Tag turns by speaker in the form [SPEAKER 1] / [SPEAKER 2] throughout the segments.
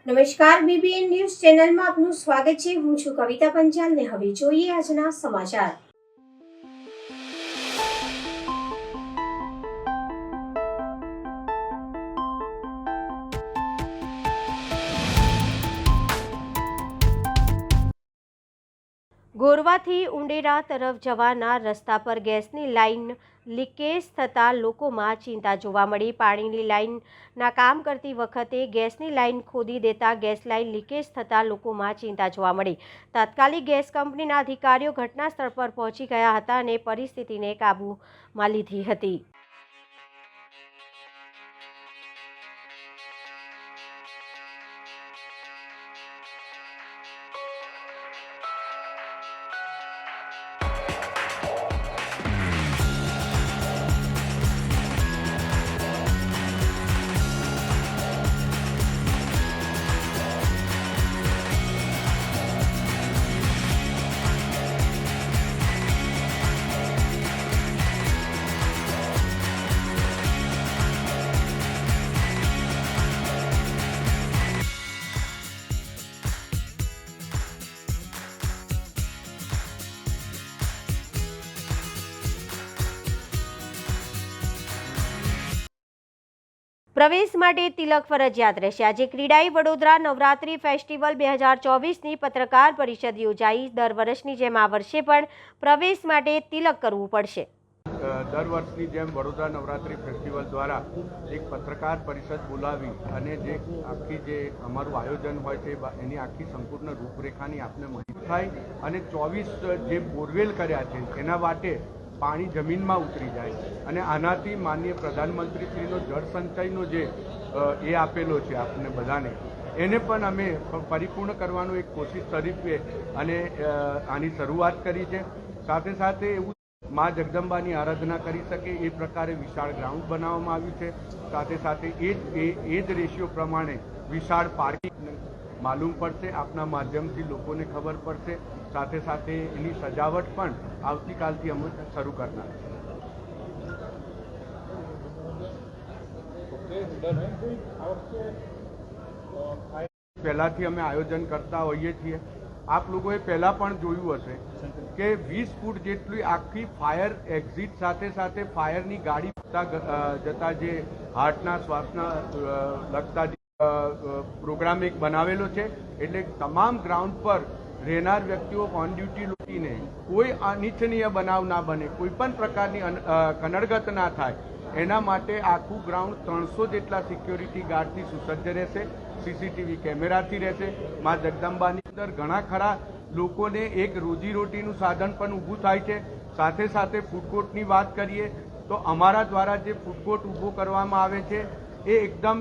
[SPEAKER 1] નમસ્કાર, BBN news ચેનલમાં આપનું સ્વાગત છે। હું છું કવિતા પંચાલ ને હવે જોઈએ આજના સમાચાર। ગોરવાથી ઉંડેરા તરફ જવાના રસ્તા પર ગેસની લાઇન લીકેજ થતાં લોકોમાં ચિંતા જોવા મળી। પાણીની લાઇનના કામ કરતી વખતે ગેસની લાઇન ખોદી દેતા ગેસ લાઇન લીકેજ થતાં લોકોમાં ચિંતા જોવા મળી। તાત્કાલિક ગેસ કંપનીના અધિકારીઓ ઘટના સ્થળ પર પહોંચી ગયા હતા અને પરિસ્થિતિને કાબૂમાં લીધી હતી। પ્રવેશ માટે તિલક ફરજિયાત રહેશે। આજે ક્રીડાઈ વડોદરા નવરાત્રી ફેસ્ટિવલ 2024ની પત્રકાર પરિષદ યોજાઈ। દર વર્ષની જેમ આ વર્ષે પણ પ્રવેશ માટે તિલક કરવું પડશે।
[SPEAKER 2] દર વર્ષની જેમ વડોદરા નવરાત્રી ફેસ્ટિવલ દ્વારા એક પત્રકાર પરિષદ બોલાવી અને જે આખી જે અમારું આયોજન હોય છે એની આખી સંપૂર્ણ રૂપરેખાની આપને માહિતી થાય અને 24 જે બોરવેલ કર્યા છે એના માટે પાણી જમીનમાં ઉતરી જાય અને આનાથી માનનીય પ્રધાનમંત્રીશ્રીનો જળ સંચયનો જે એ આપેલો છે આપણને બધાને એને પણ અમે પરિપૂર્ણ કરવાનો એક કોશિશ તરીકે અને આની શરૂઆત કરી છે। સાથે સાથે એવું માં જગદંબાની આરાધના કરી શકે એ પ્રકારે વિશાળ ગ્રાઉન્ડ બનાવવામાં આવ્યું છે। સાથે સાથે એ જ રેશિયો પ્રમાણે વિશાળ પાર્કિંગ માલુમ પડશે, આપના માધ્યમથી લોકોને ખબર પડશે। સાથે સાથે એની સજાવટ પણ આવતીકાલથી અમે શરૂ કરનાર છે। પહેલાંથી અમે આયોજન કરતા હોઈએ છીએ। આપ લોકોએ પહેલાં પણ જોયું હશે કે 20 ફૂટ જેટલી આખી ફાયર એક્ઝિટ સાથે સાથે ફાયરની ગાડી જતા જે હાર્ટના શ્વાસના લગતા પ્રોગ્રામ એક બનાવેલો છે। એટલે તમામ ગ્રાઉન્ડ પર રહેનાર વ્યક્તિઓ ઓન ડ્યુટી લોકોને કોઈ અનિચ્છનીય બનાવ ના બને, કોઈ પણ પ્રકારની કનડગત ના થાય એના માટે આખું ગ્રાઉન્ડ 300 જેટલા સિક્યોરિટી ગાર્ડથી સુસજ્જ રહેશે। સીસીટીવી કેમેરાથી રહેશે। માં જગદંબાની અંદર ઘણા ખરા લોકોને એક રોજીરોટીનું સાધન પણ ઊભું થાય છે। સાથે સાથે ફૂડકોર્ટની વાત કરીએ તો અમારા દ્વારા જે ફૂડકોર્ટ ઊભો કરવામાં આવે છે એ એકદમ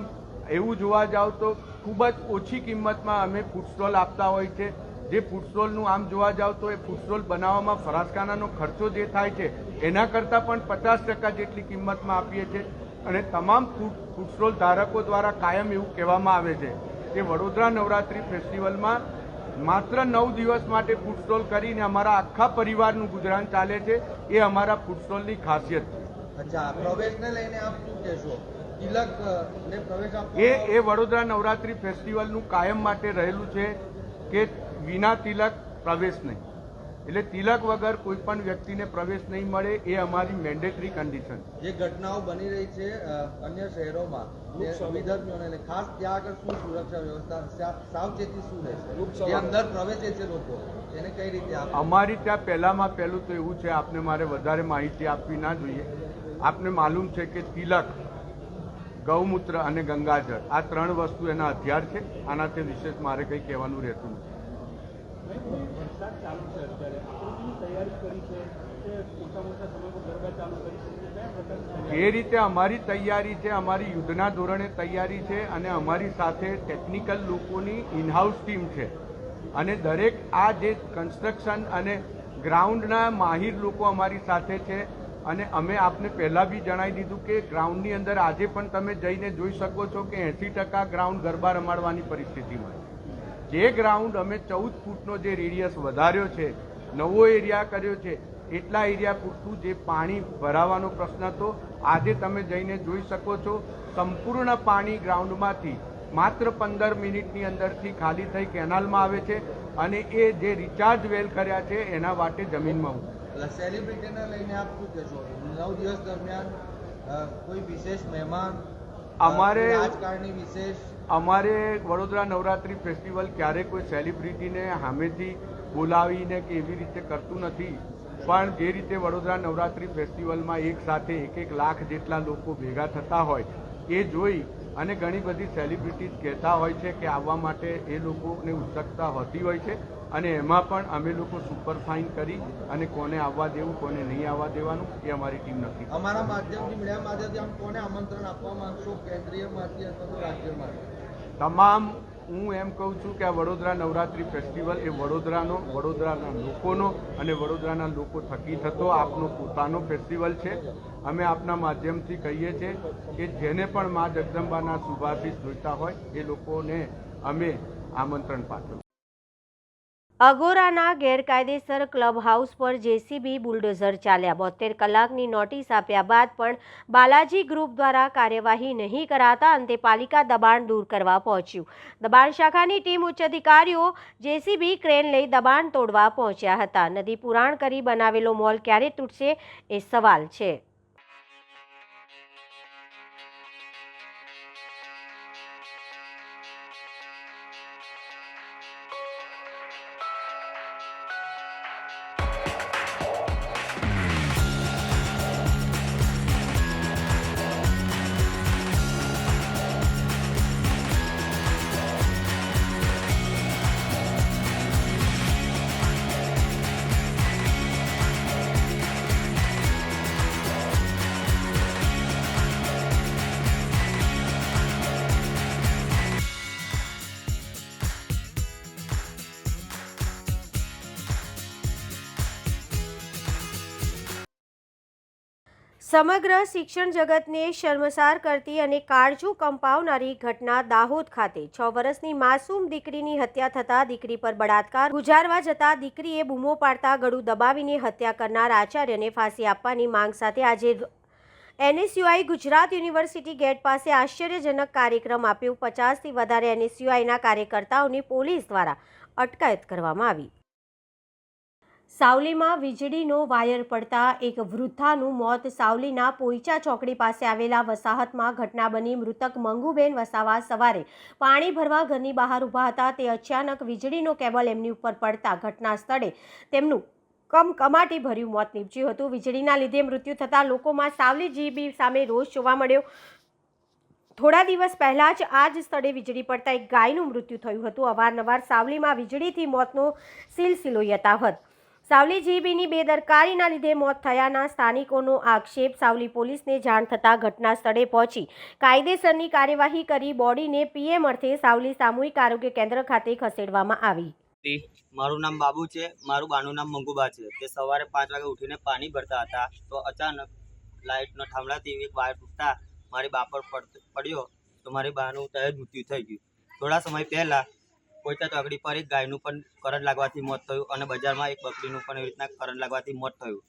[SPEAKER 2] એવું જોવા જાવ તો ખૂબ જ ઓછી કિંમતમાં અમે ફૂડ સ્ટોલ આપતા હોય છે। જે ફૂડ સ્ટોલનું આમ જોવા જાવ તો એ ફૂડ સ્ટોલ બનાવવામાં ફરાસખાનાનો ખર્ચો જે થાય છે એના કરતાં પણ 50% જેટલી કિંમતમાં આપીએ છીએ। અને તમામ ફૂડ સ્ટોલ ધારકો દ્વારા કાયમ એવું કહેવામાં આવે છે કે વડોદરા નવરાત્રી ફેસ્ટિવલમાં માત્ર 9 દિવસ માટે ફૂડ સ્ટોલ કરીને અમારા આખા પરિવારનું ગુજરાન ચાલે છે। એ અમારા ફૂડ સ્ટોલની ખાસિયત છે।
[SPEAKER 3] અચ્છા, પ્રવેશને લઈને આપ શું કહેશો?
[SPEAKER 2] એ વડોદરા નવરાત્રી ફેસ્ટિવલનું કાયમ માટે રહેલું છે કે વિના તિલક પ્રવેશ નહીં, એટલે તિલક વગર કોઈ પણ વ્યક્તિને પ્રવેશ નહીં મળે એ અમારી મેન્ડેટરી કન્ડિશન।
[SPEAKER 3] જે ઘટનાઓ બની રહી છે અન્ય શહેરોમાં વિદ્યાર્થીઓને ખાસ ત્યાં આગળ શું સુરક્ષા વ્યવસ્થા, સાવચેતી શું રહેશે? જે અંદર પ્રવેશે છે લોકો એને કઈ રીતે
[SPEAKER 2] અમારી ત્યાં પહેલામાં પહેલું તો એવું છે, આપને મારે વધારે માહિતી આપવી ના જોઈએ। આપને માલુમ છે કે તિલક, ગૌમૂત્ર અને ગંગાજળ આ 3 વસ્તુ એના હથિયાર છે। આનાથી વિશેષ મારે કંઈ કહેવાનું રહેતું નથી। જે રીતે અમારી તૈયારી છે, અમારી યુદ્ધના ધોરણે તૈયારી છે અને અમારી સાથે ટેકનિકલ લોકોની ઇનહાઉસ ટીમ છે અને દરેક આ જે કન્સ્ટ્રક્શન અને ગ્રાઉન્ડના માહિર લોકો અમારી સાથે છે। અને અમે આપને પહેલાં બી જણાવી દીધું કે ગ્રાઉન્ડની અંદર આજે પણ તમે જઈને જોઈ શકો છો કે 80% ગ્રાઉન્ડ ગરબા રમાડવાની પરિસ્થિતિમાં છે। જે ગ્રાઉન્ડ અમે 14 ફૂટનો જે રેડિયસ વધાર્યો છે, નવો એરિયા કર્યો છે, એટલા એરિયા પૂરતું જે પાણી ભરાવાનો પ્રશ્ન હતો આજે તમે જઈને જોઈ શકો છો। સંપૂર્ણ પાણી ગ્રાઉન્ડમાંથી માત્ર 15 મિનિટની અંદરથી ખાલી થઈ કેનાલમાં આવે છે અને એ જે રિચાર્જ વેલ કર્યા છે એના વાટે જમીનમાં ઉતરે.
[SPEAKER 3] સેલિબ્રિટીને લઈને આપ શું કહેશો? 9 દિવસ દરમિયાન કોઈ વિશેષ મહેમાન રાજકારણી વિશેષ
[SPEAKER 2] અમારે વડોદરા નવરાત્રી ફેસ્ટિવલ ક્યારે કોઈ સેલિબ્રિટીને સામેથી બોલાવીને કે એવી રીતે કરતું નથી, પણ જે રીતે વડોદરા નવરાત્રી ફેસ્ટિવલમાં એક સાથે 1 લાખ જેટલા લોકો ભેગા થતા હોય એ જોઈ અને ઘણી બધી સેલિબ્રિટીઝ કહેતા હોય છે કે આવવા માટે એ લોકોને ઉત્સુકતા હોતી હોય છે અને એમાં પણ અમે લોકો સુપરફાઇન કરી અને કોને આવવા દેવું કોને નહીં આવવા દેવાનું એ અમારી ટીમ નક્કી.
[SPEAKER 3] અમારા માધ્યમથી મીડિયા માધ્યમથી આમ કોને આમંત્રણ આપવા માંગશો, કેન્દ્રીયમાંથી અથવા તો રાજ્યમાંથી?
[SPEAKER 2] તમામ હું એમ કહું છું કે આ વડોદરા નવરાત્રી ફેસ્ટિવલ એ વડોદરાના લોકોનો અને વડોદરાના લોકો થકી થતો આપનો પોતાનો ફેસ્ટિવલ છે. અમે આપના માધ્યમથી કહીએ છીએ કે જેને પણ મા જગદંબાના શુભાશીષ જોઈતા હોય એ લોકોને અમે આમંત્રણ પાઠવીએ.
[SPEAKER 1] અગોરાના ગેરકાયદેસર ક્લબ હાઉસ પર જેસીબી બુલડોઝર ચાલ્યા. 72 કલાકની નોટિસ આપ્યા બાદ પણ બાલાજી ગ્રુપ દ્વારા કાર્યવાહી નહીં કરાતા અંતે પાલિકા દબાણ દૂર કરવા પહોંચ્યું. દબાણ શાખાની ટીમ ઉચ્ચ અધિકારીઓ જેસીબી ક્રેન લઈ દબાણ તોડવા પહોંચ્યા હતા. નદી પુરાણ કરી બનાવેલો મોલ ક્યારે તૂટશે એ સવાલ છે. સમગ્ર શિક્ષણ જગતને શર્મસાર કરતી અને કાળજું કંપાવનારી ઘટના દાહોદ ખાતે 6 વર્ષની માસૂમ દીકરીની હત્યા થતાં દીકરી પર બળાત્કાર ગુજારવા જતા દીકરીએ બૂમો પાડતા ગળું દબાવીને હત્યા કરનાર આચાર્યને ફાંસી આપવાની માંગ સાથે આજે એનએસયુઆઈ ગુજરાત યુનિવર્સિટી ગેટ પાસે આશ્ચર્યજનક કાર્યક્રમ આપ્યો. 50થી વધારે એનએસયુઆઈના કાર્યકર્તાઓની પોલીસ દ્વારા અટકાયત કરવામાં આવી. સાવલીમાં વીજળીનો વાયર પડતા એક વૃદ્ધાનું મોત. સાવલીના પોઈચા ચોકડી પાસે આવેલા વસાહતમાં ઘટના બની. મૃતક મંગુબેન વસાવા સવારે પાણી ભરવા ઘરની બહાર ઊભા હતા. તે અચાનક વીજળીનો કેબલ એમની ઉપર પડતા ઘટના સ્થળે તેમનું કમકમાટી ભર્યું મોત નીપજ્યું હતું. વીજળીના લીધે મૃત્યુ થતાં લોકોમાં સાવલી જીબી સામે રોષ જોવા મળ્યો. થોડા દિવસ પહેલા જ આ જ સ્થળે વીજળી પડતા એક ગાયનું મૃત્યુ થયું હતું. અવારનવાર સાવલીમાં વીજળીથી મોતનો સિલસિલો યથાવત. સાવલી જીબીની બેદરકારીના લીધે મોત થયાના સ્થાનિકોનો આક્ષેપ. સાવલી પોલીસને જાણ થતાં ઘટના સ્થળે પહોંચી કાયદેસરની કાર્યવાહી કરી બોડીને પીએમ અર્થે સાવલી સામૂહિક આરોગ્ય કેન્દ્ર ખાતે ખસેડવામાં આવી.
[SPEAKER 4] મારું નામ બાબુ છે, મારું બાનું નામ મંગુબા છે. તે સવારે 5 વાગે ઉઠીને પાણી ભરતા હતા તો અચાનક લાઇટનો થાંભલાથી એક વાયર તૂટતા મારી બા પર પડ્યો તો મારી બાનું તરત જ મૃત્યુ થઈ ગયું. થોડા સમય પહેલાં પોઈચા ચોકડી પર એક ગાયનું પણ કરંટ લાગવાથી મોત થયું અને બજારમાં એક બકરીનું પણ એવી રીતના કરંટ લાગવાથી મોત થયું.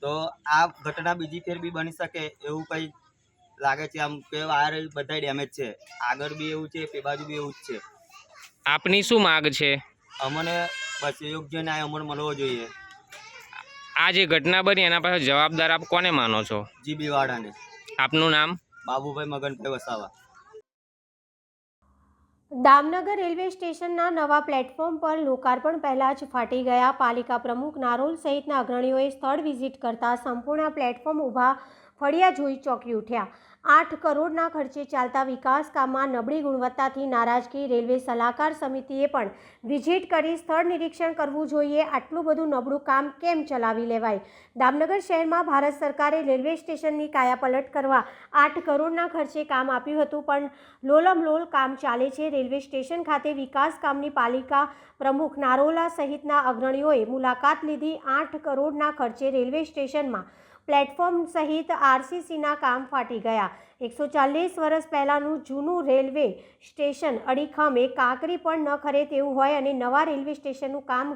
[SPEAKER 4] તો આ ઘટના બીજી ફેર બી બની શકે એવું કંઈ લાગે છે. આમ કે વાયર બધા ડેમેજ છે, આગળ બી એવું છે, તે બાજુ બી એવું જ છે.
[SPEAKER 5] આપની શું માગ છે?
[SPEAKER 4] અમને બસ યોગ્ય ન્યાય અમને મળવો જોઈએ.
[SPEAKER 5] આ જે ઘટના બની એના પાછળ જવાબદાર આપ કોને માનો છો?
[SPEAKER 4] જીબી વાળાને.
[SPEAKER 5] આપનું નામ?
[SPEAKER 4] બાબુભાઈ મગનભાઈ વસાવા.
[SPEAKER 1] દામનગર રેલવે સ્ટેશનના નવા પ્લેટફોર્મ પર લોકાર્પણ પહેલા જ ફાટી ગયા. પાલિકા પ્રમુખ નારોલ સહિતના અગ્રણીઓએ સ્થળ વિઝિટ કરતા સંપૂર્ણ પ્લેટફોર્મ ઊભા ફળિયા જોઈ ચોંકી ઉઠ્યા. 8 કરોડના ખર્ચે ચાલતા વિકાસ કામમાં નબળી ગુણવત્તાથી નારાજગી. રેલવે સલાહકાર સમિતિએ પણ વિઝિટ કરી સ્થળ નિરીક્ષણ કરવું જોઈએ. આટલું બધું નબળું કામ કેમ ચલાવી લેવાય? દામનગર શહેરમાં ભારત સરકારે રેલવે સ્ટેશનની કાયાપલટ કરવા 8 કરોડના ખર્ચે કામ આપ્યું હતું, પણ લોલમલોલ કામ ચાલે છે. રેલવે સ્ટેશન ખાતે વિકાસ કામની પાલિકા પ્રમુખ નારોલા સહિતના અગ્રણીઓએ મુલાકાત લીધી. 8 કરોડના ખર્ચે રેલવે સ્ટેશનમાં પ્લેટફોર્મ સહિત આરસીસીના કામ ફાટી ગયા. 140 વર્ષ પહેલાંનું જૂનું રેલવે સ્ટેશન અડીખમ કાંકરી પણ ન ખરે તેવું હોય અને નવા રેલવે સ્ટેશનનું કામ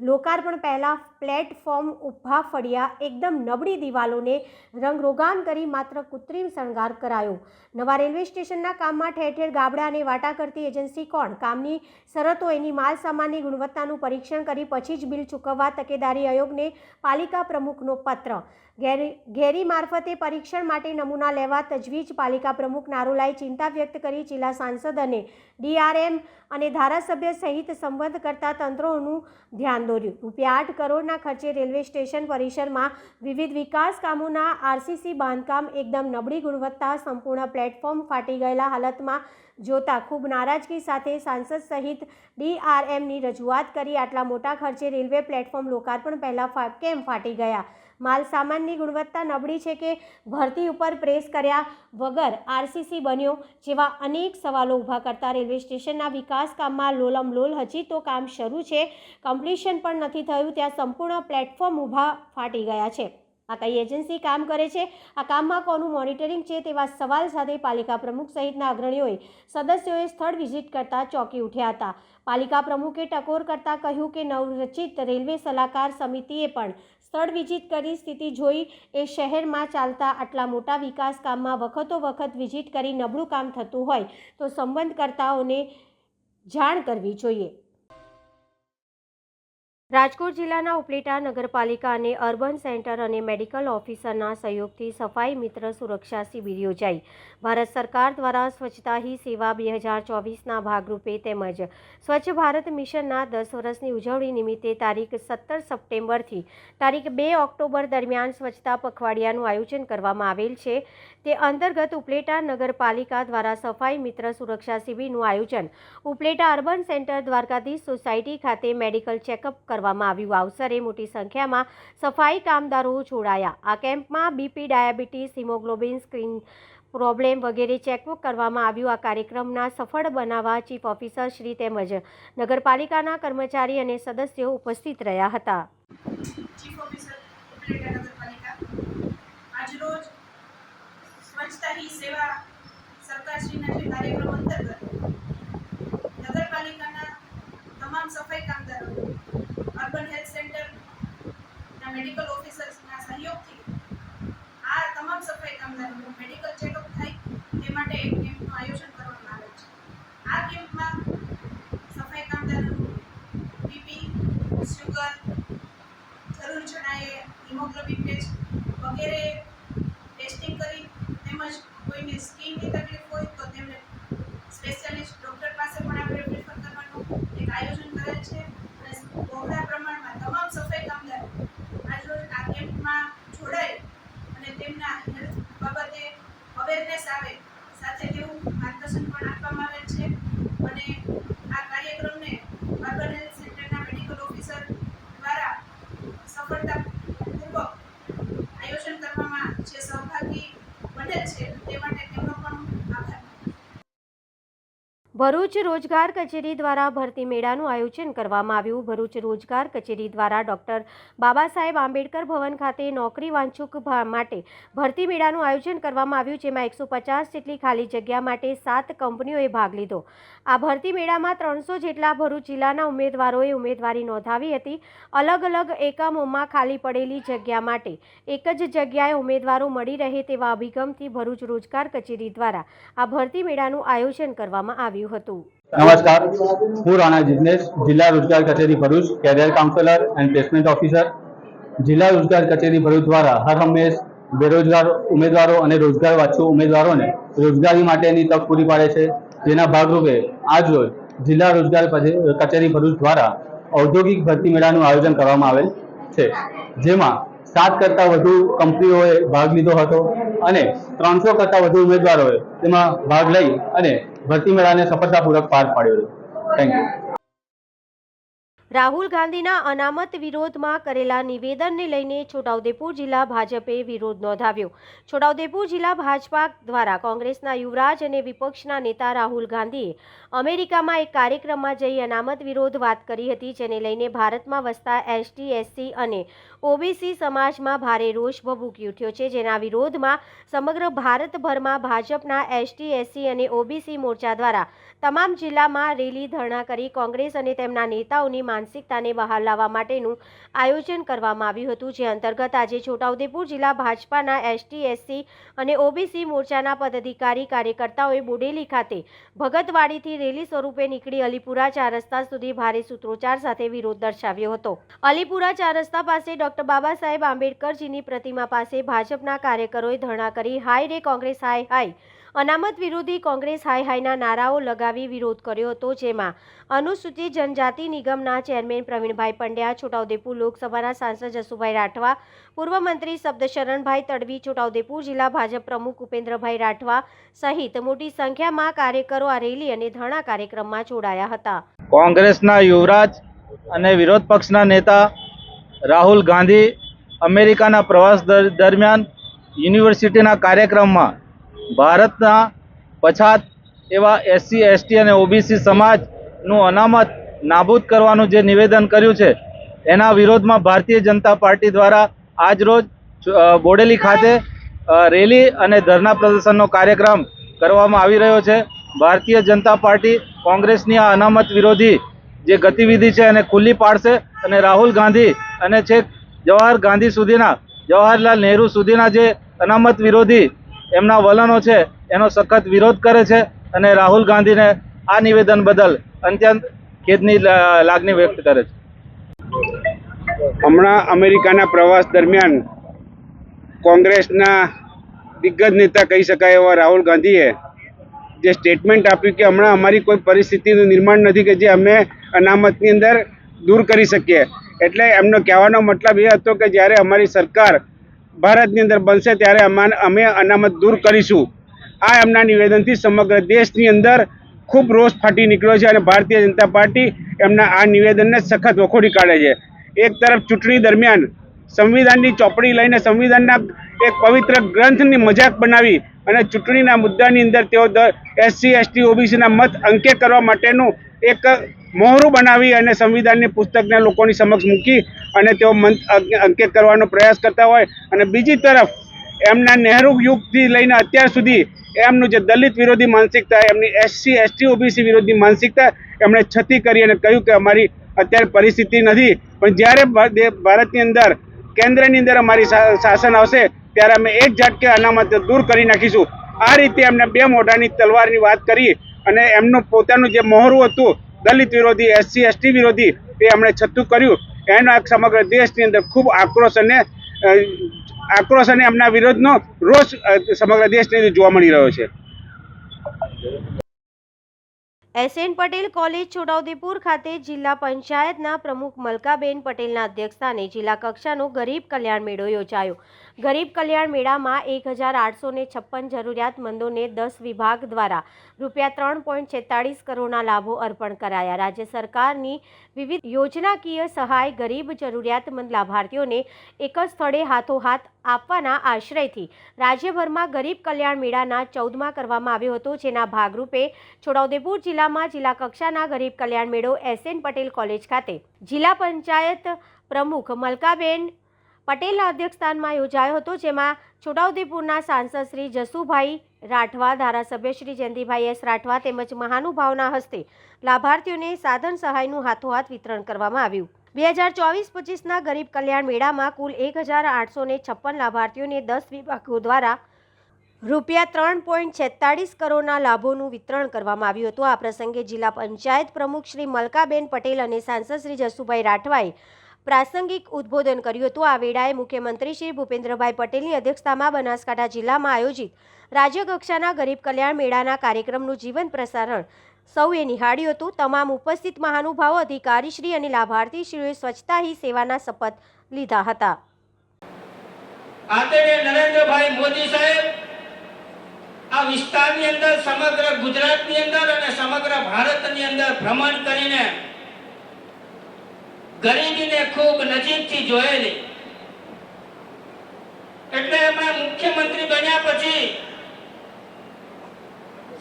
[SPEAKER 1] લોકાર્પણ પહેલાં પ્લેટફોર્મ ઊભા ફળિયા એકદમ નબળી દિવાલોને રંગરોગાન કરી માત્ર કૃત્રિમ શણગાર કરાયો. નવા રેલવે સ્ટેશનના કામમાં ઠેર ઠેર ગાબડા અને વાટા કરતી એજન્સી કોણ? કામની શરતો એની માલ સામાનની ગુણવત્તાનું પરીક્ષણ કરી પછી જ બિલ ચૂકવવા તકેદારી આયોગને પાલિકા પ્રમુખનો પત્ર. ઘેરી મારફતે પરીક્ષણ માટે નમૂના લેવા તજવીજ. પાલિકા પ્રમુખ નારોલાએ ચિંતા વ્યક્ત કરી. જિલ્લા સાંસદ અને ડીઆરએમ અને ધારાસભ્ય સહિત સંબંધ કરતા તંત્રોનું ધ્યાન દોર્યું. ₹8 કરોડના ખર્ચે રેલવે સ્ટેશન પરિસરમાં વિવિધ વિકાસ કામોના આરસીસી બાંધકામ એકદમ નબળી ગુણવત્તા, સંપૂર્ણ પ્લેટફોર્મ ફાટી ગયેલા હાલતમાં જોતા ખૂબ નારાજગી સાથે સાંસદ સહિત ડીઆરએમની રજૂઆત કરી. આટલા મોટા ખર્ચે રેલવે પ્લેટફોર્મ લોકાર્પણ પહેલાં કેમ ફાટી ગયા? માલ સામાનની ગુણવત્તા નબળી છે કે ભરતી ઉપર પ્રેસ કર્યા વગર આરસીસી બન્યો? જેવા અનેક સવાલો ઊભા કરતા રેલવે સ્ટેશનના વિકાસ કામમાં લોલમલોલ. હજી તો કામ શરૂ છે, કમ્પ્લીશન પણ નથી થયું, ત્યાં સંપૂર્ણ પ્લેટફોર્મ ઊભા ફાટી ગયા છે. આ કઈ એજન્સી કામ કરે છે? આ કામમાં કોનું મોનિટરિંગ છે? તેવા સવાલ સાથે પાલિકા પ્રમુખ સહિતના અગ્રણીઓએ સદસ્યોએ સ્થળ વિઝિટ કરતા ચોંકી ઉઠ્યા હતા. પાલિકા પ્રમુખે ટકોર કરતા કહ્યું કે નવરચિત રેલવે સલાહકાર સમિતિએ પણ સ્થળ વિઝિટ કરી સ્થિતિ જોઈ. એ શહેરમાં ચાલતા આટલા મોટા વિકાસ કામમાં વખત વિઝિટ કરી નબળું કામ થતું હોય તો સંબંધકર્તાઓને જાણ કરવી જોઈએ. રાજકોટ જિલ્લાના ઉપલેટા નગરપાલિકા અને અર્બન સેન્ટર અને મેડિકલ ઓફિસરના સહયોગથી સફાઈ મિત્ર સુરક્ષા શિબિર યોજાઈ. ભારત સરકાર દ્વારા સ્વચ્છતા હી સેવા 2024ના ભાગરૂપે તેમજ સ્વચ્છ ભારત મિશનના 10 વર્ષની ઉજવણી નિમિત્તે તારીખ 17 સપ્ટેમ્બરથી તારીખ 2 ઓક્ટોબર દરમિયાન સ્વચ્છતા પખવાડિયાનું આયોજન કરવામાં આવેલ છે. તે અંતર્ગત ઉપલેટા નગરપાલિકા દ્વારા સફાઈ મિત્ર સુરક્ષા શિબિરનું આયોજન Upleta urban centre Dwarkadhish society ખાતે મેડિકલ ચેકઅપ કરવામાં આવ્યું. આ અવસરે મોટી સંખ્યામાં સફાઈ કામદારો જોડાયા. આ કેમ્પમાં BP, diabetes, haemoglobin, screen problem વગેરે ચેકઅપ કરવામાં આવ્યું. આ કાર્યક્રમના સફળ બનાવવા ચીફ ઓફિસર શ્રી તેમજ નગરપાલિકાના કર્મચારી અને સદસ્યો ઉપસ્થિત રહ્યા હતા.
[SPEAKER 6] ચીફ ઓફિસર ઉપલેટા નગરપાલિકા આજરોજ સ્વચ્છતા હી સેવા સરકારશ્રીના જે કાર્યક્રમ અંતર્ગત નગરપાલિકાના તમામ સફાઈ કામદારો, અર્બન હેલ્થ સેન્ટરના મેડિકલ ઓફિસર્સના સહયોગથી આ તમામ સફાઈ કામદારોનું મેડિકલ ચેકઅપ થાય તે માટે એક કેમ્પનું આયોજન કરવામાં આવે છે. આ કેમ્પમાં સફાઈ કામદારોનું બીપી, શુગર, જરૂર જણાયે હિમોગ્લોબિન ટેસ્ટ વગેરે ટેસ્ટિંગ કરી તેમજ કોઈને સ્કિનની તકલીફ હોય તો તેમને સ્પેશિયાલિસ્ટ ડૉક્ટર પાસે પણ આપણે પ્રિફર કરવાનું એક આયોજન કરેલ છે. અને બહોળા પ્રમાણમાં તમામ સફાઈ કામદારો આજરોજ આ કેમ્પમાં જોડાઈ અને તેમના હેલ્થ બાબતે અવેરનેસ આવે સાથે તેવું માર્ગદર્શન પણ આપવામાં આવેલ છે. અને આ કાર્યક્રમને અર્બન હેલ્થ સેન્ટરના મેડિકલ ઓફિસર દ્વારા સફળતાપૂર્વક આયોજન કરવામાં જે સહભાગી બનેલ છે તે માટે તેમનો પણ આભાર.
[SPEAKER 1] ભરૂચ રોજગાર કચેરી દ્વારા ભરતી મેળાનું આયોજન કરવામાં આવ્યું. ભરૂચ રોજગાર કચેરી દ્વારા ડૉક્ટર બાબા સાહેબ આંબેડકર ભવન ખાતે નોકરી વાંછુક માટે ભરતી મેળાનું આયોજન કરવામાં આવ્યું, જેમાં 150 જેટલી ખાલી જગ્યા માટે 7 કંપનીઓએ ભાગ લીધો. આ ભરતી મેળામાં 300 જેટલા ભરૂચ જિલ્લાના ઉમેદવારોએ ઉમેદવારી નોંધાવી હતી. અલગ અલગ એકમોમાં ખાલી પડેલી જગ્યા માટે એક જ જગ્યાએ ઉમેદવારો મળી રહે તેવા અભિગમથી ભરૂચ રોજગાર કચેરી દ્વારા આ ભરતી મેળાનું આયોજન કરવામાં આવ્યું હતું.
[SPEAKER 7] નમસ્કાર, હું રાણા જિગ્નેશ, જિલ્લા રોજગાર કચેરી Bharuch, career counsellor and placement officer. જિલ્લા રોજગાર કચેરી ભરૂચ દ્વારા હર હંમેશ બેરોજગાર ઉમેદવારો અને રોજગાર વાંચુ ઉમેદવારોને રોજગારી માટેની તક પૂરી પાડે છે. જેના ભાગરૂપે આજરોજ જિલ્લા રોજગાર કચેરી ભરૂચ દ્વારા ઔદ્યોગિક ભરતી મેળાનું આયોજન કરવામાં આવેલ છે, જેમાં 7 કરતાં વધુ કંપનીઓએ ભાગ લીધો હતો અને 300 કરતાં વધુ ઉમેદવારોએ તેમાં ભાગ લઈ અને ભરતી મેળાને સફળતાપૂર્વક પાર પાડ્યો. Thank you.
[SPEAKER 1] રાહુલ ગાંધીના અનામત વિરોધમાં કરેલા નિવેદનને લઈને છોટાઉદેપુર જિલ્લા ભાજપે વિરોધ નોંધાવ્યો. છોટાઉદેપુર જિલ્લા ભાજપા દ્વારા કોંગ્રેસના યુવરાજ અને વિપક્ષના નેતા રાહુલ ગાંધીએ અમેરિકામાં એક કાર્યક્રમમાં જઈ અનામત વિરોધ વાત કરી હતી, જેને લઈને ભારતમાં વસતા એસટી, એસસી અને ઓબીસી સમાજમાં ભારે રોષ ભભૂકી ઉઠ્યો છે. જેના વિરોધમાં સમગ્ર ભારતભરમાં ભાજપના એસટી, એસસી અને ઓબીસી મોરચા દ્વારા તમામ જિલ્લામાં રેલી, ધરણા કરી કોંગ્રેસ અને તેમના નેતાઓની માનસિકતાને બહાર લાવવા માટેનું આયોજન કરવામાં આવ્યું હતું. જે અંતર્ગત આજે છોટાઉદેપુર જિલ્લા ભાજપાના એસટી, એસસી અને ઓબીસી મોરચાના પદાધિકારી કાર્યકર્તાઓએ બોડેલી ખાતે ભગતવાડીથી રેલી સ્વરૂપે નીકળી અલીપુરા 4 રસ્તા સુધી ભારે સૂત્રોચ્ચાર સાથે વિરોધ દર્શાવ્યો હતો. અલીપુરા 4 રસ્તા પાસે ડોક્ટર બાબા સાહેબ આંબેડકરજીની પ્રતિમા પાસે ભાજપના કાર્યકરોએ ધરણા કરી હાય રે કોંગ્રેસ હાય હાય, અનામત વિરોધી કોંગ્રેસ હાય હાયના નારાઓ લગાવી વિરોધ કર્યો હતો. જેમાં અનુસૂચિત જનજાતિ નિગમના ચેરમેન પ્રવીણભાઈ પંડ્યા, છોટાઉદેપુર લોકસભાના સાંસદ જસુભાઈ રાઠવા, પૂર્વ મંત્રી શબ્દશરણભાઈ તડવી, છોટાઉદેપુર જિલ્લા ભાજપ પ્રમુખ ઉપેન્દ્રભાઈ રાઠવા સહિત મોટી સંખ્યામાં કાર્યકરો આ રેલી અને ધરણા કાર્યક્રમમાં જોડાયા હતા.
[SPEAKER 3] કોંગ્રેસના યુવરાજ અને વિરોધ પક્ષના નેતા રાહુલ ગાંધી અમેરિકાના પ્રવાસ દરમિયાન યુનિવર્સિટીના કાર્યક્રમમાં ભારતના પછાત એવા એસસી, એસટી અને ઓબીસી સમાજનું અનામત નાબૂદ કરવાનું જે નિવેદન કર્યું છે, એના વિરોધમાં ભારતીય જનતા પાર્ટી દ્વારા આજરોજ બોડેલી ખાતે રેલી અને ધરણા પ્રદર્શનનો કાર્યક્રમ કરવામાં આવી રહ્યો છે. ભારતીય જનતા પાર્ટી કોંગ્રેસની આ અનામત વિરોધી જે ગતિવિધિ છે એને ખુલ્લી પાડશે અને રાહુલ ગાંધી અને છેક જવાહરલાલ નહેરુ સુધીના જે અનામત વિરોધી એમના વલણો છે એનો સખત વિરોધ કરે છે અને રાહુલ ગાંધીને આ નિવેદન બદલ અત્યંત ખેદની લાગણી વ્યક્ત કરે છે.
[SPEAKER 8] હમણાં અમેરિકાના પ્રવાસ દરમિયાન કોંગ્રેસના દિગ્ગજ નેતા કહી શકાય એવા રાહુલ ગાંધીએ જે સ્ટેટમેન્ટ આપ્યું કે હમણાં અમારી કોઈ પરિસ્થિતિનું નિર્માણ નથી કે જે અમે અનામતની અંદર દૂર કરી શકીએ. એટલે એમનો કહેવાનો મતલબ એ હતો કે જ્યારે અમારી સરકાર ભારતની અંદર બનશે ત્યારે અમે અનામત દૂર કરીશું. આ એમના નિવેદનથી સમગ્ર દેશની અંદર ખૂબ રોષ ફાટી નીકળ્યો છે અને ભારતીય જનતા પાર્ટી એમના આ નિવેદનને સખત વખોડી કાઢે છે. એક તરફ ચૂંટણી દરમિયાન સંવિધાનની ચોપડી લઈને સંવિધાનના એક પવિત્ર ગ્રંથની મજાક બનાવી અને ચૂંટણીના મુદ્દાની અંદર તેઓ એસસી, એસટી, ઓબીસીના મત અંકે કરવા માટેનું એક મોહરું બનાવી અને સંવિધાનની પુસ્તકને લોકોની સમક્ષ મૂકી અને તેઓ અંકે કરવાનો પ્રયાસ કરતા હોય અને બીજી તરફ એમના નહેરુ યુગથી લઈને અત્યાર સુધી એમનું જે દલિત વિરોધી માનસિકતા, એમની એસસી, એસટી, ઓબીસી વિરોધી માનસિકતા એમણે છતી કરી અને કહ્યું કે અમારી અત્યારે પરિસ્થિતિ નથી, પણ જ્યારે ભારતની અંદર કેન્દ્રની અંદર અમારી શાસન આવશે ત્યારે અમે એક ઝાટકે અનામત દૂર કરી નાખીશું. આ રીતે એમને બે મોઢાની તલવારની વાત કરી અને એમનું પોતાનું જે મોહરું હતું દલિત વિરોધી, એસસી, એસટી વિરોધી, એ એમણે છતું કર્યું. એનો સમગ્ર દેશની અંદર ખૂબ આક્રોશ અને એમના વિરોધનો રોષ સમગ્ર દેશની અંદર જોવા મળી રહ્યો છે.
[SPEAKER 1] એસએન પટેલ કોલેજ છોટાઉદેપુર ખાતે જિલ્લા પંચાયતના પ્રમુખ મલકાબેન પટેલના અધ્યક્ષસ્થાને જિલ્લા કક્ષાનો ગરીબ કલ્યાણ મેળો યોજાયો. ગરીબ કલ્યાણ મેળામાં 1856 જરૂરિયાતમંદોને 10 વિભાગ દ્વારા ₹3.46 કરોડના લાભો અર્પણ કરાયા. રાજ્ય સરકારની વિવિધ યોજનાકીય સહાય ગરીબ જરૂરિયાતમંદ લાભાર્થીઓને એક જ સ્થળે હાથોહાથ આપવાના આશ્રયથી રાજ્યભરમાં ગરીબ કલ્યાણ મેળાના 14મા કરવામાં આવ્યો હતો. જેના ભાગરૂપે છોટાઉદેપુર જિલ્લામાં જિલ્લા કક્ષાના ગરીબ કલ્યાણ મેળો એસએન પટેલ કોલેજ ખાતે જિલ્લા પંચાયત પ્રમુખ મલકાબેન પટેલના અધ્યક્ષસ્થાનમાં યોજાયો હતો. જેમાં છોટાઉદેપુરના સાંસદ શ્રી જસુભાઈ રાઠવા, ધારાસભ્ય શ્રી જયંતિભાઈ એસ રાઠવા તેમજ મહાનુભાવના હસ્તે લાભાર્થીઓને સાધન સહાયનું હાથોહાથ વિતરણ કરવામાં આવ્યું. 2024-25ના ગરીબ કલ્યાણ મેળામાં કુલ 1856 લાભાર્થીઓને 10 વિભાગો દ્વારા ₹3.46 કરોડના લાભોનું વિતરણ કરવામાં આવ્યું હતું. આ પ્રસંગે જિલ્લા પંચાયત પ્રમુખ શ્રી મલકાબેન પટેલ અને સાંસદ શ્રી જસુભાઈ રાઠવાએ પ્રાસંગિક ઉદ્બોધન કર્યું હતું. આ વેળાએ મુખ્યમંત્રી શ્રી ભૂપેન્દ્રભાઈ પટેલની અધ્યક્ષતામાં બનાસકાંઠા જિલ્લામાં આયોજિત રાજ્ય કક્ષાના ગરીબ કલ્યાણ મેળાના કાર્યક્રમનું જીવન પ્રસારણ સૌએ નિહાળ્યું હતું. તમામ ઉપસ્થિત મહાનુભાવો, અધિકારીશ્રી અને લાભાર્થીશ્રીઓએ સ્વચ્છતા હી સેવાના શપથ લીધા હતા.
[SPEAKER 9] આદરણીય નરેન્દ્રભાઈ મોદી સાહેબ આ વિસ્તારની અંદર, સમગ્ર ગુજરાતની અંદર અને સમગ્ર ભારતની અંદર ભ્રમણ કરીને ગરીબીને ખૂબ નજીકથી જોયેલી. એટલે એમણે મુખ્યમંત્રી બન્યા પછી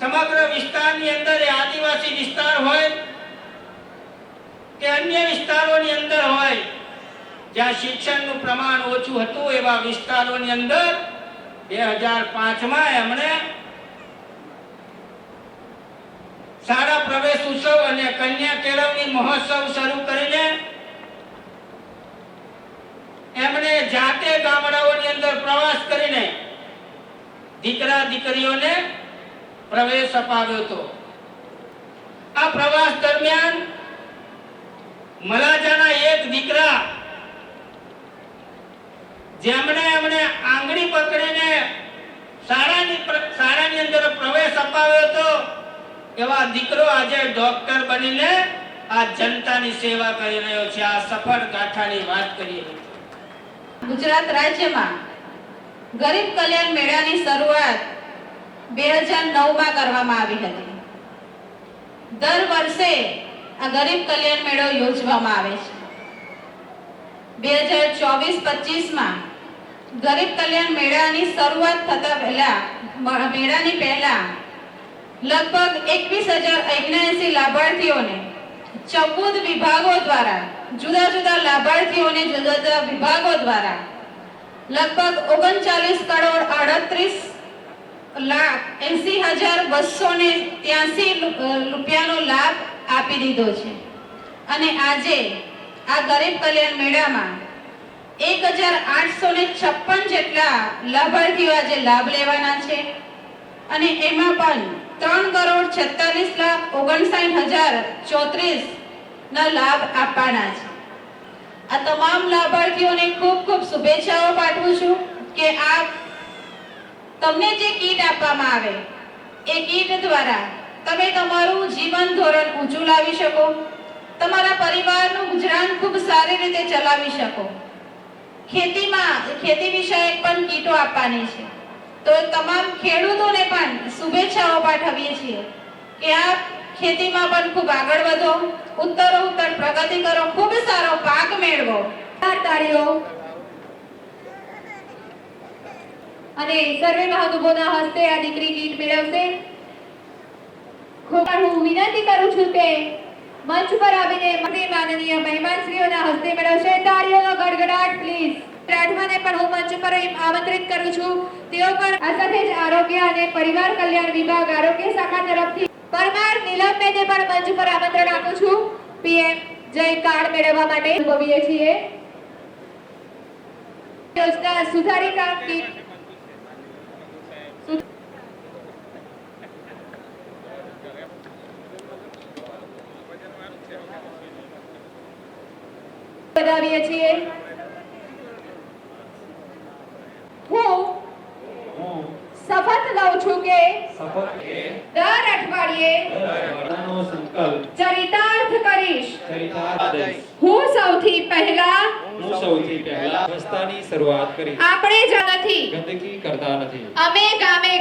[SPEAKER 9] સમગ્ર વિસ્તારની અંદર આદિવાસી વિસ્તાર હોય કે અન્ય વિસ્તારોની અંદર હોય જ્યાં શિક્ષણનું પ્રમાણ ઓછું હતું એવા વિસ્તારોની અંદર 2005માં એમણે શાળા પ્રવેશ ઉત્સવ અને કન્યા કેળવણી મહોત્સવ શરૂ કરીને એમણે જાતે ગામડાઓની અંદર પ્રવાસ કરીને દીકરા દીકરીઓને પ્રવેશ અપાવ્યો હતો. આ પ્રવાસ દરમિયાન મલાજાના એક દીકરા જેમણે એમણે આંગળી પકડીને શાળાની અંદર પ્રવેશ અપાવ્યો હતો એવા દીકરો આજે ડોક્ટર બનીને આ જનતાની સેવા કરી રહ્યો છે. આ સફળ ગાથાની વાત કરીએ.
[SPEAKER 6] ગુજરાત રાજ્યમાં ગરીબ કલ્યાણ મેળાની શરૂઆત 2009માં કરવામાં આવી હતી. દર વર્ષે આ ગરીબ કલ્યાણ મેળો યોજવામાં આવે છે. 2024-25માં ગરીબ કલ્યાણ મેળાની શરૂઆત થતા મેળાની પહેલા લગભગ 21,079 લાભાર્થીઓને 14 વિભાગો દ્વારા જુદા જુદા લાભાર્થીઓને જુદા જુદા વિભાગો દ્વારા લગભગ 39,80,283 રૂપિયાનો લાભ આપી દીધો છે. અને આજે આ ગરીબ કલ્યાણ મેળામાં 1,856 જેટલા લાભાર્થીઓ આજે લાભ લેવાના છે. અને એમાં પણ 3,46,59,034 ના લાભ આપવાના છે. આ તમામ લાભાર્થીઓને ખૂબ ખૂબ શુભેચ્છાઓ પાઠવું છું કે આપ તમને જે કીટ આપવામાં આવે એ કીટ દ્વારા તમે તમારું જીવન ધોરણ ઊંચું લાવી શકો, તમારા પરિવારનું ગુજરાન ખૂબ સારી રીતે ચલાવી શકો. ખેતી વિષયક પણ કીટો આપવાની છે. તો તમામ ખેડૂતોને પણ શુભેચ્છાઓ પાઠવીએ છીએ કે આપ ખેતીમાં પણ ખૂબ આગળ વધો, ઉત્તરોત્તર પ્રગતિ કરો, ખૂબ સારો પાક મેળવો. તાળીઓ અને સર્વે મહાનુભાવોના હસ્તે આ દીકરી કીટ મેળવશે. હું વિનંતી કરું છું કે મંચ પર આવીને માનનીય મહેમાનશ્રીઓના હસ્તે મેળવશે. તાળીઓનો ગડગડાટ પ્લીઝ. રાઠવાને પણ હું મંચ પર આમંત્રિત કરું છું. તેઓ પણ આ સાથે જ આરોગ્ય અને પરિવાર કલ્યાણ વિભાગ આરોગ્ય શાખા તરફથી પરમાર નીલમબેનને પણ મંચ પર આમંત્રણ આપું છું. પીએમ જય કાર્ડ મેળવવા માટે ઉભવીએ છીએ. યોજના સુધારી કામ કીટ બનાવીએ છીએ. હું શપથ લઉં છું કે દર અઠવાડિયે ચરિતાર્થ કરીશ. હું સૌથી પહેલા
[SPEAKER 10] રસ્તાની શરૂઆત કરી.
[SPEAKER 6] આપણે જ નથી,
[SPEAKER 10] ગંદકી કરતા નથી.
[SPEAKER 6] અમે ગામે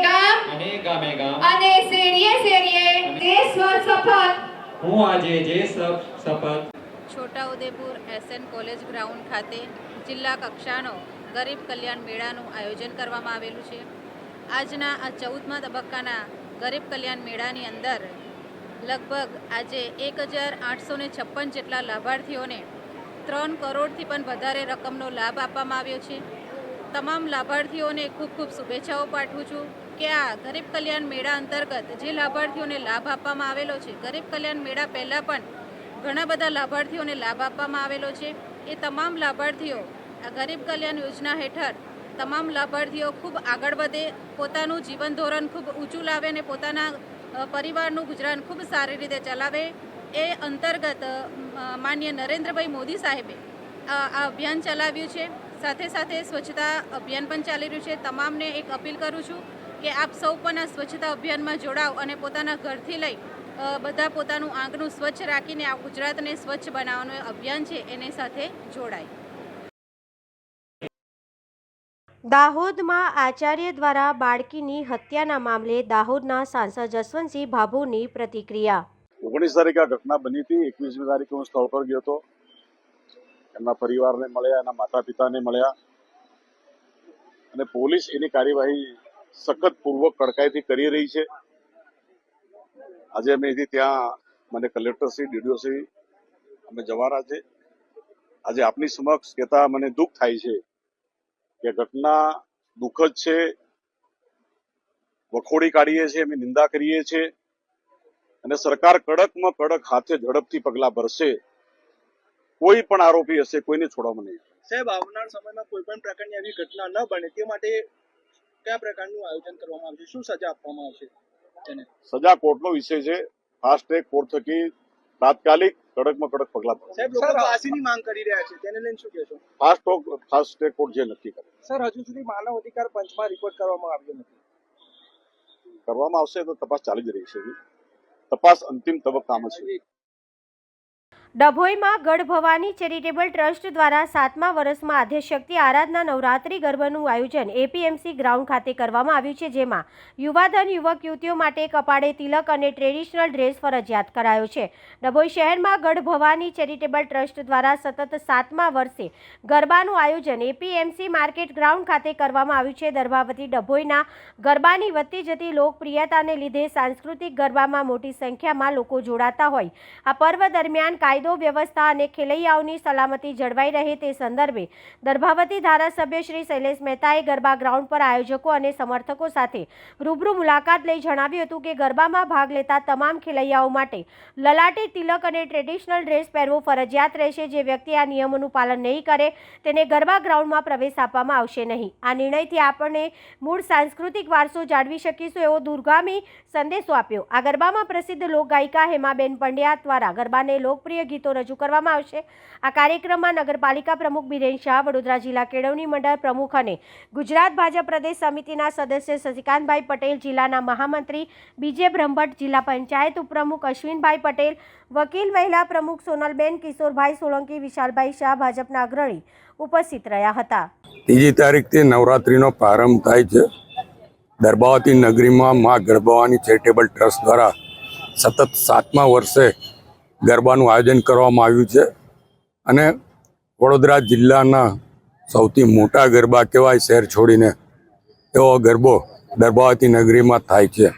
[SPEAKER 6] ગામ અને શેરીએ શેરીએ જે શપથ
[SPEAKER 10] હું આજે જે શપથ
[SPEAKER 11] છોટાઉદેપુર એસએન કોલેજ ગ્રાઉન્ડ ખાતે જિલ્લા કક્ષાનો ગરીબ કલ્યાણ મેળાનું આયોજન કરવામાં આવેલું છે. આજના આ 14મા તબક્કાના ગરીબ કલ્યાણ મેળાની અંદર લગભગ આજે 1,856 જેટલા લાભાર્થીઓને 3 કરોડથી પણ વધારે રકમનો લાભ આપવામાં આવ્યો છે. તમામ લાભાર્થીઓને ખૂબ ખૂબ શુભેચ્છાઓ પાઠવું છું કે આ ગરીબ કલ્યાણ મેળા અંતર્ગત જે લાભાર્થીઓને લાભ આપવામાં આવેલો છે, ગરીબ કલ્યાણ મેળા પહેલાં પણ ઘણા બધા લાભાર્થીઓને લાભ આપવામાં આવેલો છે. એ તમામ લાભાર્થીઓ આ ગરીબ કલ્યાણ યોજના હેઠળ તમામ લાભાર્થીઓ ખૂબ આગળ વધે, પોતાનું જીવન ધોરણ ખૂબ ઊંચું લાવે અને પોતાના પરિવારનું ગુજરાન ખૂબ સારી રીતે ચલાવે. એ અંતર્ગત માનનીય નરેન્દ્રભાઈ મોદી સાહેબે આ અભિયાન ચલાવ્યું છે. સાથે સાથે સ્વચ્છતા અભિયાન પણ ચાલી રહ્યું છે. તમામને એક અપીલ કરું છું કે આપ સૌ પણ આ સ્વચ્છતા અભિયાનમાં જોડાવ અને પોતાના ઘરથી લઈ બધા પોતાનું આંગણું સ્વચ્છ રાખીને આ ગુજરાતને સ્વચ્છ બનાવવાનું અભિયાન છે એની સાથે જોડાય.
[SPEAKER 1] દાહોદમાં આચાર્ય દ્વારા બાળકીની હત્યાના મામલે દાહોદના સાંસદ જસવંતસિંહ ભાભોની પ્રતિક્રિયા.
[SPEAKER 12] 19 તારીખે આ ઘટના બની હતી. 21મી તારીખે હું સ્થળ પર ગયો હતો. એમના પરિવારને મળ્યા, એના માતા પિતાને મળ્યા અને પોલીસ એની કાર્યવાહી સખત પૂર્વક કડકાઈથી કરી રહી છે. આજે અમે ત્યાં મને કલેક્ટરશ્રી, ડીડીઓશ્રી અમે જવાના છે. આજે આપની સમક્ષ કહેતા મને દુઃખ થાય છે કે ઘટના દુઃખદ છે, વખોડી કાઢીએ છીએ, અમે નિંદા કરીએ છીએ અને સરકાર કડકમાં કડક હાથે ઝડપથી પગલા ભરશે. કોઈ પણ આરોપી હશે કોઈને છોડવામાં નહીં.
[SPEAKER 13] સાહેબ, આવનાર સમયમાં કોઈ પણ પ્રકારની આવી ઘટના ન બને તે માટે કયા પ્રકારનું આયોજન કરવામાં આવશે? શું સજા આપવામાં આવશે તેને?
[SPEAKER 12] સજા કોર્ટનો વિષય છે. ફાસ્ટ ટ્રેક કોર્ટ થકી તાત્કાલિક કડકમાં કડક પગલા ભરશે.
[SPEAKER 13] સાહેબ, લોકો ફાંસીની માંગ કરી રહ્યા છે, તેને લઈને શું કહેશો?
[SPEAKER 12] ફાસ્ટ ટ્રેક કોર્ટ જે નક્કી કરે.
[SPEAKER 13] સર, હજુ સુધી માનવ અધિકાર પંચમાં રિપોર્ટ કરવામાં આવ્યો નથી.
[SPEAKER 12] કરવામાં આવશે તો તપાસ ચાલી જ રહી છે. તપાસ અંતિમ તબક્કામાં છે.
[SPEAKER 1] ડભોઈમાં ગઢ ભવાની ચેરિટેબલ ટ્રસ્ટ દ્વારા 7મા વર્ષમાં આદ્યશક્તિ આરાધના નવરાત્રી ગરબાનું આયોજન એપીએમસી ગ્રાઉન્ડ ખાતે કરવામાં આવ્યું છે, જેમાં યુવાધન યુવક યુવતીઓ માટે કપાળે તિલક અને ટ્રેડિશનલ ડ્રેસ ફરજિયાત કરાયો છે. ડભોઈ શહેરમાં ગઢ ભવાની ચેરિટેબલ ટ્રસ્ટ દ્વારા સતત 7મા વર્ષે ગરબાનું આયોજન એપીએમસી માર્કેટ ગ્રાઉન્ડ ખાતે કરવામાં આવ્યું છે. દર્ભાવતી ડભોઈના ગરબાની વધતી જતી લોકપ્રિયતાને લીધે સાંસ્કૃતિક ગરબામાં મોટી સંખ્યામાં લોકો જોડાતા હોય આ પર્વ દરમિયાન કાયદો વ્યવસ્થા અને ખેલૈયાઓની સલામતી જળવાઈ રહે તે સંદર્ભે દર્ભાવતી ધારાસભ્ય શ્રી શૈલેષ મહેતાએ ગરબા ગ્રાઉન્ડ પર આયોજકો અને સમર્થકો સાથે રૂબરૂ મુલાકાત લઈ જણાવ્યું હતું કે ગરબામાં ભાગ લેતા તમામ ખેલૈયાઓ માટે લલાટે તિલક અને ટ્રેડિશનલ ડ્રેસ પહેરવો ફરજિયાત રહેશે. જે વ્યક્તિ આ નિયમોનું પાલન નહીં કરે તેને ગરબા ગ્રાઉન્ડમાં પ્રવેશ આપવામાં આવશે નહીં. આ નિર્ણયથી આપણે મૂળ સાંસ્કૃતિક વારસો જાળવી શકીશું એવો દૂરગામી સંદેશો આપ્યો. આ ગરબામાં પ્રસિદ્ધ લોકગાયિકા હેમાબેન પંડ્યા દ્વારા ગરબાને લોકપ્રિય ગીતો રજૂ કરવામાં આવશે. આ કાર્યક્રમમાં નગરપાલિકા પ્રમુખ બિરેન શાહ, વડોદરા જિલ્લા કેળવણી મંડળ પ્રમુખ અને ગુજરાત ભાજપ પ્રદેશ સમિતિના સદસ્ય શશિકાંતભાઈ પટેલ, જિલ્લાના મહામંત્રી બીજે બ્રહ્મભટ્ટ, જિલ્લા પંચાયત ઉપપ્રમુખ અશ્વિનભાઈ પટેલ, વકીલ મહિલા પ્રમુખ સોનલબેન, કિશોરભાઈ સોલંકી, વિશાલભાઈ શાહ ભાજપના અગ્રણી ઉપસ્થિત રહ્યા હતા.
[SPEAKER 14] 3જી તારીખથી નવરાત્રીનો પ્રારંભ થાય છે. દર્ભાવતી નગરીમાં મા ગઢભવાની ચેરિટેબલ ટ્રસ્ટ દ્વારા સતત 7મા વર્ષે ગરબાનું આયોજન કરવામાં આવ્યું છે અને વડોદરા જિલ્લાના સૌથી મોટા ગરબા કહેવાય શહેર છોડીને એવો ગરબો દર્ભાવતી નગરીમાં થાય છે.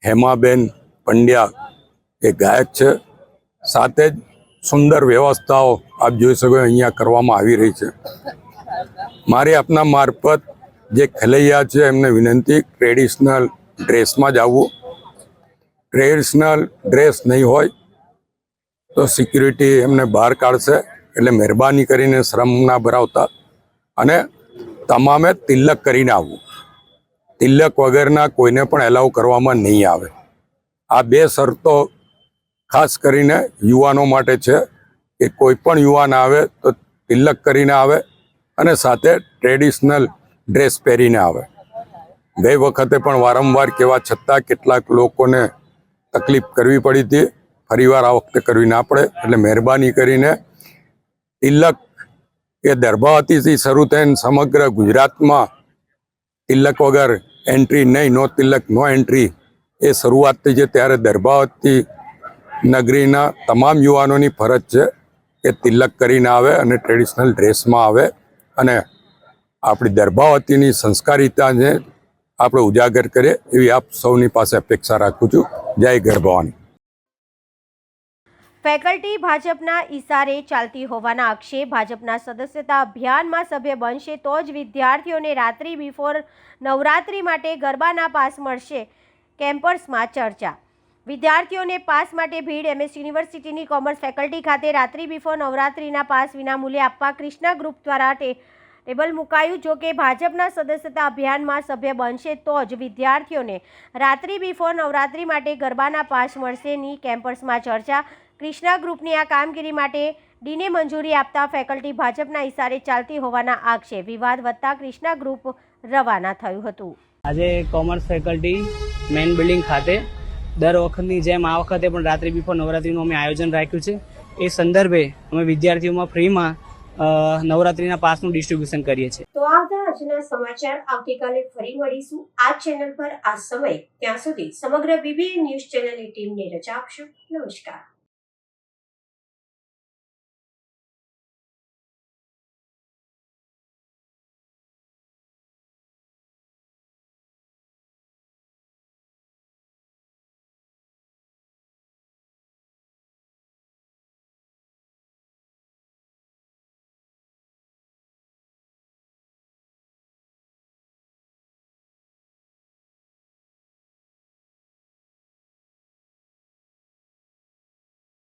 [SPEAKER 14] હેમાબેન પંડ્યા એ ગાયક છે. સાથે જ સુંદર વ્યવસ્થાઓ આપ જોઈ શકો અહીંયા કરવામાં આવી રહી છે. મારી આપના મારફત જે ખેલૈયા છે એમને વિનંતી, ટ્રેડિશનલ ડ્રેસમાં જ આવવું. ટ્રેડિશનલ ડ્રેસ નહીં હોય તો સિક્યુરિટી એમને બહાર કાઢશે, એટલે મહેરબાની કરીને શ્રમ ના ભરાવતા અને તમામે તિલક કરીને આવવું. તિલક વગરના કોઈને પણ એલાઉ કરવામાં નહીં આવે. આ 2 શરતો ખાસ કરીને યુવાનો માટે છે કે કોઈ પણ યુવાન આવે તો તિલક કરીને આવે અને સાથે ટ્રેડિશનલ ડ્રેસ પહેરીને આવે. ગઈ વખતે પણ વારંવાર કહેવા છતાં કેટલાક લોકોને તકલીફ કરવી પડી હતી. ફરીવાર આ વખતે કરવી ના પડે, એટલે મહેરબાની કરીને તિલક એ દર્ભાવતીથી શરૂ થઈને સમગ્ર ગુજરાતમાં તિલક વગર એન્ટ્રી નહીં, નો તિલક નો એન્ટ્રી એ શરૂઆત થઈ છે. ત્યારે દર્ભાવતી નગરીના તમામ યુવાનોની ફરજ છે કે તિલક કરીને આવે અને ટ્રેડિશનલ ડ્રેસમાં આવે અને આપણી દર્ભાવતીની સંસ્કારિતાને આપણે ઉજાગર કરીએ એવી આપ સૌની પાસે અપેક્ષા રાખું છું. જય ગઢભવાની.
[SPEAKER 1] ફેકલ્ટી ભાજપના ઈશારે ચાલતી હોવાના આક્ષેપ. ભાજપના સદસ્યતા અભિયાનમાં સભ્ય બનશે તો જ વિદ્યાર્થીઓને રાત્રિ બિફોર નવરાત્રિ માટે ગરબાના પાસ મળશે. કેમ્પસમાં ચર્ચા. વિદ્યાર્થીઓને પાસ માટે ભીડ. એમએસ યુનિવર્સિટીની કોમર્સ ફેકલ્ટી ખાતે રાત્રિ બિફોર નવરાત્રિના પાસ વિનામૂલ્યે આપવા કૃષ્ણા ગ્રુપ દ્વારા ટેબલ મુકાયું. જો કે ભાજપના સદસ્યતા અભિયાનમાં સભ્ય બનશે તો જ વિદ્યાર્થીઓને રાત્રિ બિફોર નવરાત્રિ માટે ગરબાના પાસ મળશેની કેમ્પસમાં ચર્ચા. કૃષ્ણા ગ્રુપની આ કામગીરી માટે ડીને મંજૂરી આપતા ફેકલ્ટી ભાજપના ઈશારે ચાલતી હોવાના આક્ષેપ. વિવાદ વધતા કૃષ્ણા ગ્રુપ રવાના થયું હતું.
[SPEAKER 15] આજે કોમર્સ ફેકલ્ટી મેઇન બિલ્ડિંગ ખાતે દર વખતની જેમ આ વખતે પણ રાત્રિ બિફોર નવરાત્રિનું અમે આયોજન રાખ્યું છે. એ સંદર્ભે અમે વિદ્યાર્થીઓમાં ફ્રીમાં નવરાત્રિના પાસનું ડિસ્ટ્રીબ્યુશન કરીએ છીએ.
[SPEAKER 1] તો આ હતા આજના સમાચાર. આવતીકાલે ફરી મળીશું આ ચેનલ પર આ સમય. ત્યાં સુધી સમગ્ર બીબીએ ન્યૂઝ ચેનલની ટીમને રજા આપશો. નમસ્કાર.